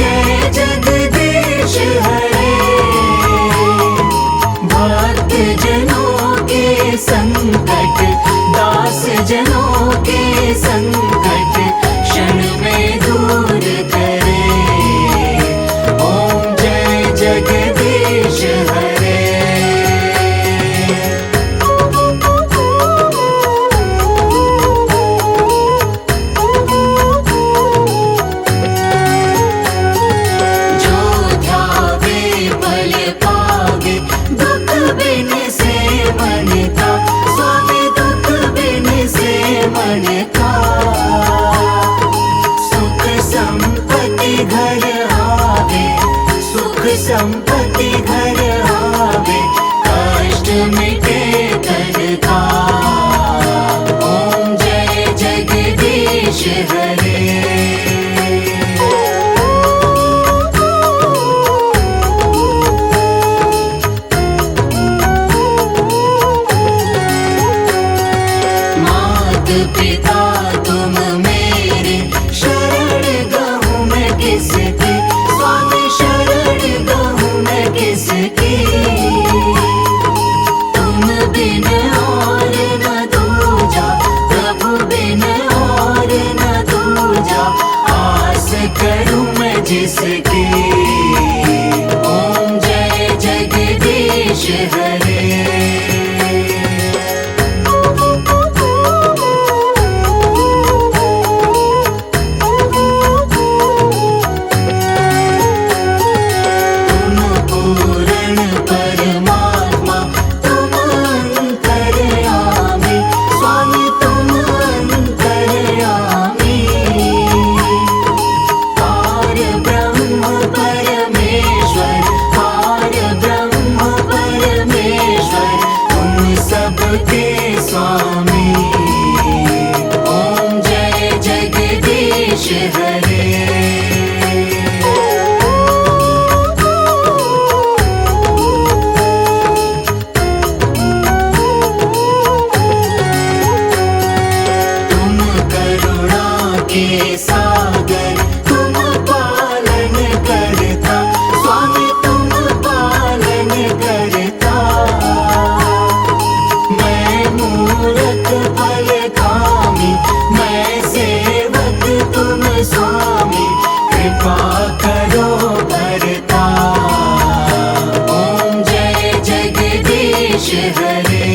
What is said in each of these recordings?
जय जगदीश हरे। भक्त जनों के संकट, दास जनों के संकट क्षण में दूर करे। ओम जय जगदीश हरे। जो ध्यावे फल पावे, दुख बिन से मन का। स्वामी दुख बिन से मन का। सुख संपत्ति घर आवे, सुख संपत्ति घर आवे, कष्ट मिटे तन का। ओम जय जगदीश हरे। पिता तुम मेरे, शरण गहूँ मैं किसकी। स्वामी शरण गहूँ मैं किसकी। तुम बिन और न दूजा, प्रभु बिन और न दूजा, आस करूँ मैं जिसकी। ओम जय जगदीश हरे। स्वामी ओम जय जगदीश हरे। तुम करुणा के सागर, तुम पालन करता। स्वामी तुम पालन करता। मूरत फल कामी, मैं सेवक तुम स्वामी, कृपा करो भरता। ओम जय जगदीश हरे।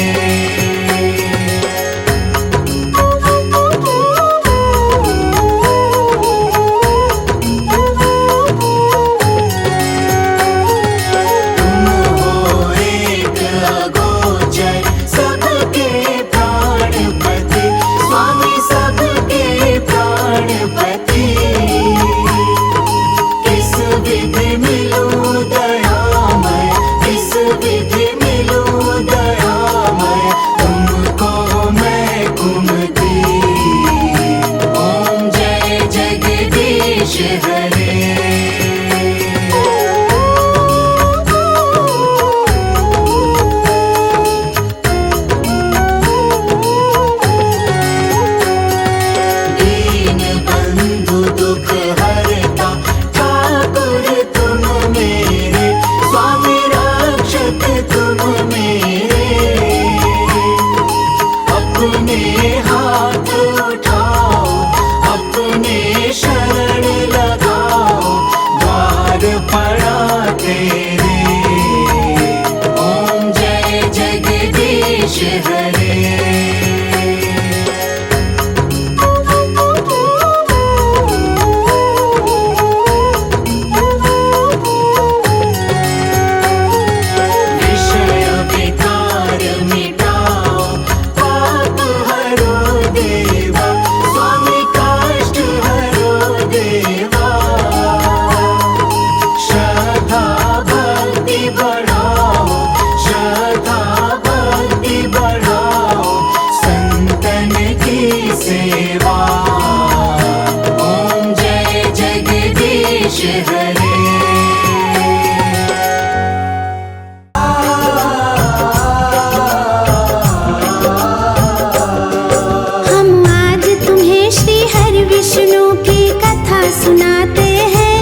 सुनाते हैं।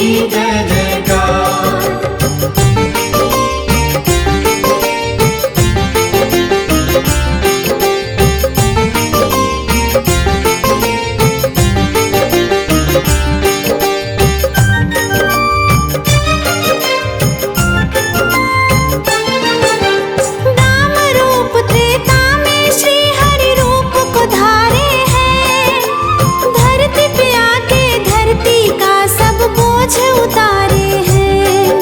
की जय जयकार। उतारे हैं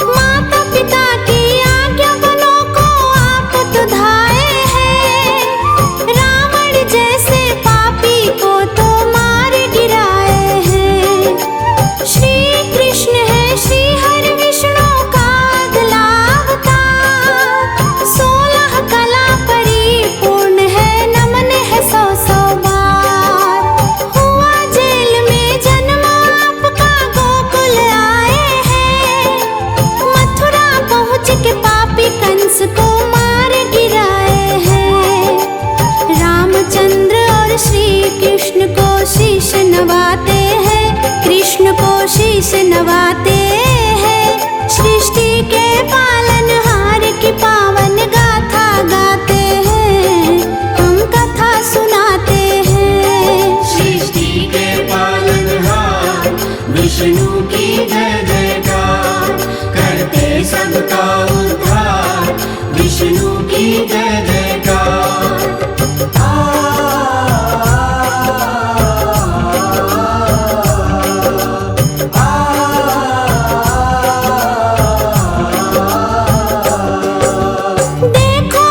माता पिता की आज्ञा बलों को आप तो धाए हैं। रावण जैसे पापी को तो मार गिराए हैं। श्री कृष्ण है श्री हरि विष्णु का अगला अवतार। 16 कला परिपूर्ण है नमन है 100 बार। हुआ जेल में जन्म आपका गोकुल आए हैं। मथुरा पहुँच के पापी कंस को मार गिराए हैं। रामचंद्र और श्री कृष्ण को शीश नवाते हैं। कृष्ण को शीश नवाते हैं। सृष्टि के पालनहार की पावन गाथा गाते हैं। हम कथा सुनाते हैं। सृष्टि के पालनहार विष्णु की जय जयकार। करते सबका उद्धार विष्णु की जय जयकार। देखो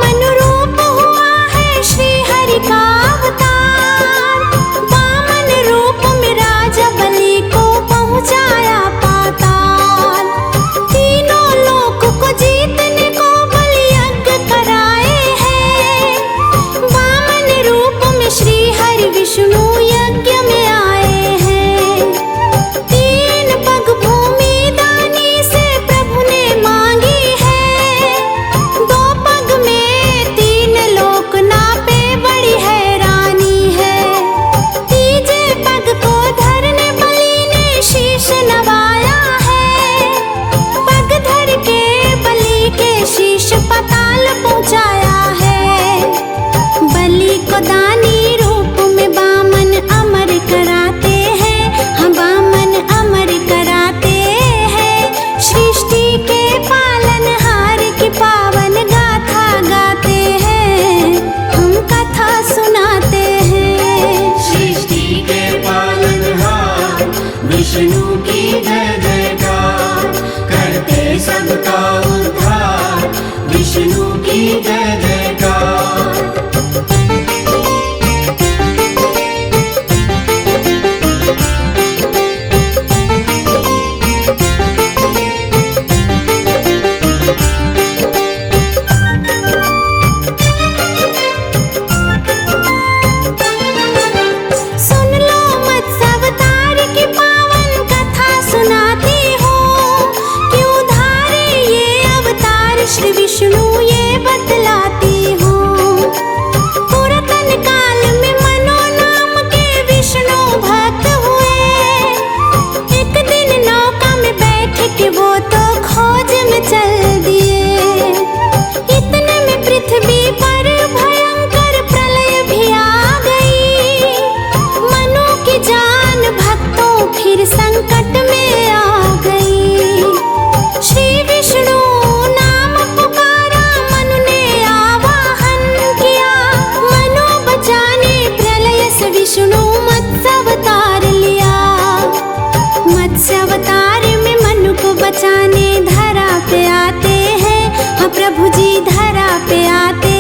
मनुरूप हुआ है श्री हरि का अवतार। वामन रूप में राजा बलि को पहुँचाया पाताल। तीनों लोक को जीतने को बलि यज्ञ कराए हैं। वामन रूप में श्री हरि विष्णु यज्ञ में आए हैं। 3 पग भूमि दानी से प्रभु ने मांगी है। 2 पग में 3 लोक नापे बड़ी हैरानी है। तीजे पग को धरने बलि ने शीश नवाया है। पग धर के बलि के शीश पाताल पहुँचाया है। बलि को दानी रूप में वामन अमर कराते हैं। हम वामन अमर कराते हैं। सृष्टि के पालनहार की पावन गाथा गाते हैं। हम कथा सुनाते हैं। सृष्टि के पालनहार विष्णु की जय जयकार। करते सबका उद्धार विष्णु की जय जयकार। सुन लो मत्स्य अवतार की पावन कथा सुनाती हूँ। क्यों धारे ये अवतार श्री विष्णु ये बतलाती हूँ। पुरातन काल में मनो नाम के विष्णु भक्त हुए। एक दिन नौका में बैठ के वो तो खोज में चल दिए। इतने में पृथ्वी पर भयंकर प्रलय भी आ गई। मनु की जान भक्तों फिर संकट में आ गई। श्री विष्णु नाम पुकारा मनु ने आवाहन किया। मनु बचाने प्रलय से विष्णु मत्स्य अवतार लिया। मत्स्य अवतार में मनु को बचाने धरा पे आते हैं। हाँ प्रभु जी धरा पे आते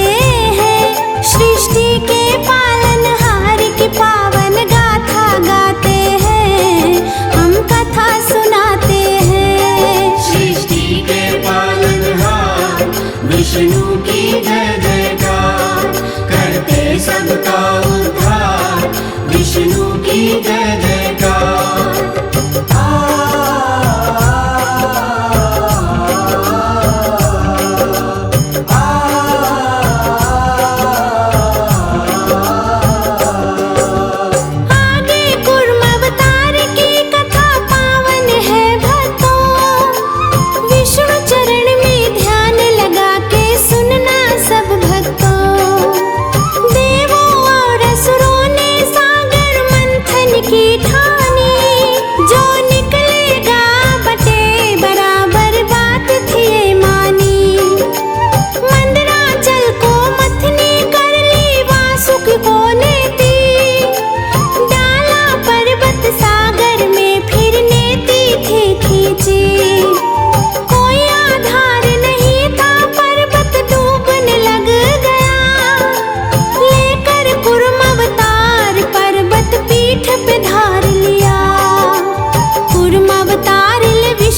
हैं। सृष्टि के पालनहार की पावन गाथा गाते हैं। हम कथा सुनाते हैं। सृष्टि के पालनहार विष्णु की जय जयकार। करते सबका उद्धार विष्णु की जय जयकार। आगे कुर्म अवतार की कथा पावन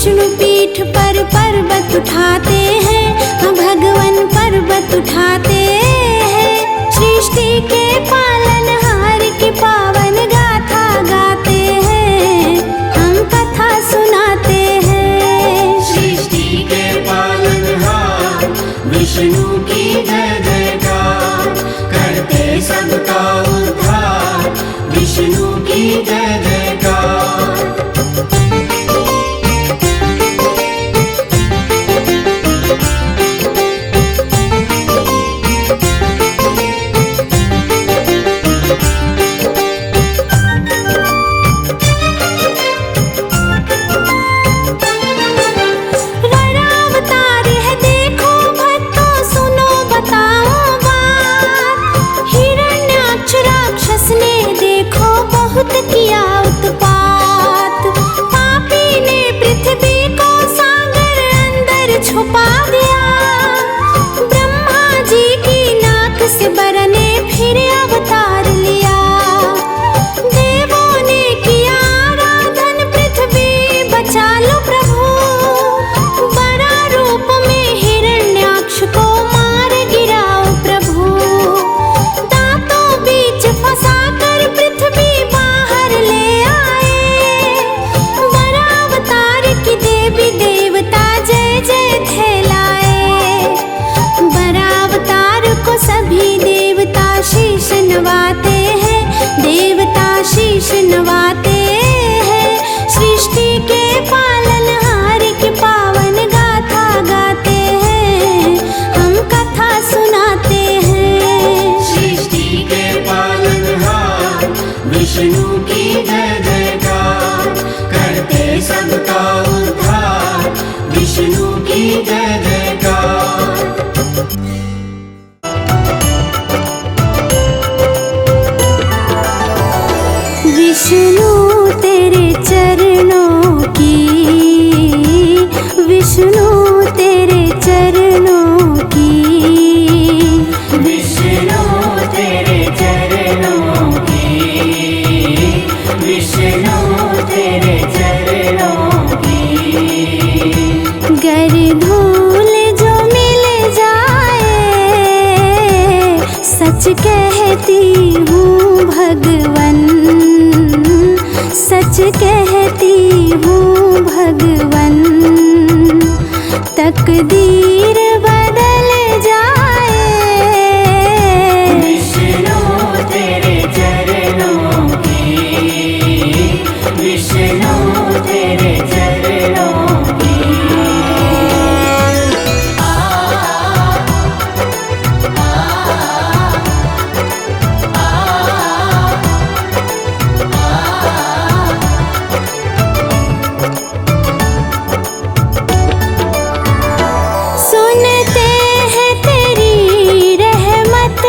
विष्णु पीठ पर पर्वत उठाते हैं, हम भगवान पर्वत उठाते हैं। सृष्टि के पालनहार की पावन गाथा गाते हैं, हम कथा सुनाते हैं। सृष्टि के पालनहार विष्णु की जय जयकार, करते सबका उद्धार विष्णु की जय जयकार। बहुत किया उत्पात, पापी ने पृथ्वी को सागर अंदर छुपा दिया। ब्रह्मा जी की नाक से बर ने फिर अवतार लिया। देवों ने किया आराधन, पृथ्वी बचा लो प्रभु। बड़ा रूप में हिरण्याक्ष को मार गिराओ प्रभु। दांतों बीच फंसा कर पृथ्वी ले आए। बड़ा अवतार की देवी देवता जय जय थे लाए। बड़ा अवतार को सभी देवता शीश नवाते हैं, देवता शीश नवाते हैं। सृष्टि के पालनहार की पावन गाथा गाते हैं, हम कथा सुनाते हैं। सृष्टि के पालनहार विष्णु की जय जयकार, करते सबका उद्धार विष्णु की जय जयकार। विष्णु तेरे चरणों की, विष्णु तेरे चरणों की, विष्णु तेरे चरणों की, विष्णु तेरे चरणों की। गर धूल जो मिल जाए, सच कहती हूँ भगवन, सच कहती हूँ भगवन। तकदीर बदल जाए, विष्णु तेरे चरणों की, विष्णु तेरे चरणों की। सुनते हैं तेरी रहमत,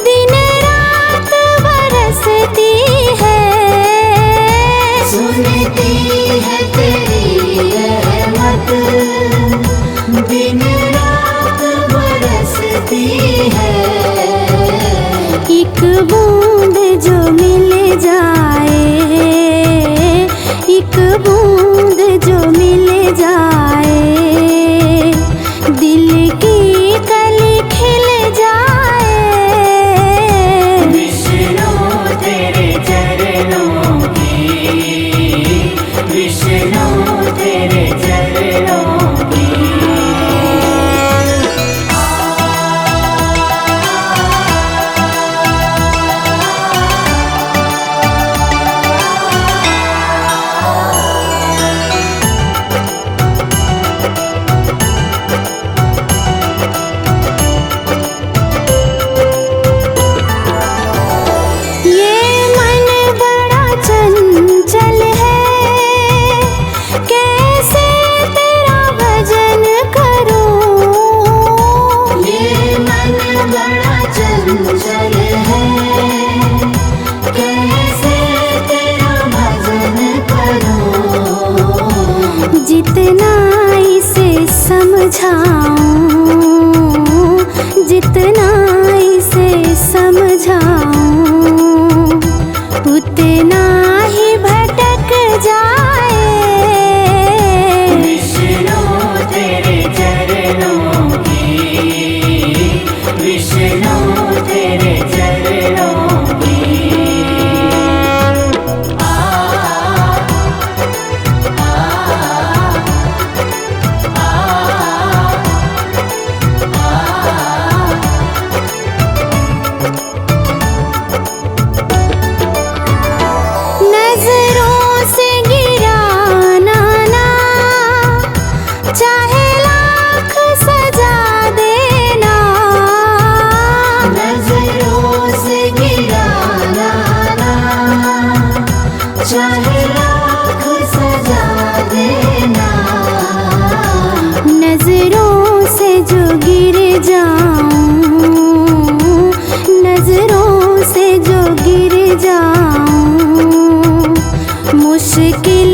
दिन रात बरसती है। सुनती है तेरी रहमत, दिन रात बरसती है। एक बूंद जो मिल जाए, एक बूंद जो मिल जाए, दिल की कली खिल जाए। विष्णु तेरे चरणों की, विष्णु तेरे चरणों की। जितना इसे समझाऊं, जितना इसे समझाऊं, उतना ही भटक जाए। चाहे लाख सजा देना, नजरों से जो गिर जाऊं, नजरों से जो गिर जाऊं, मुश्किल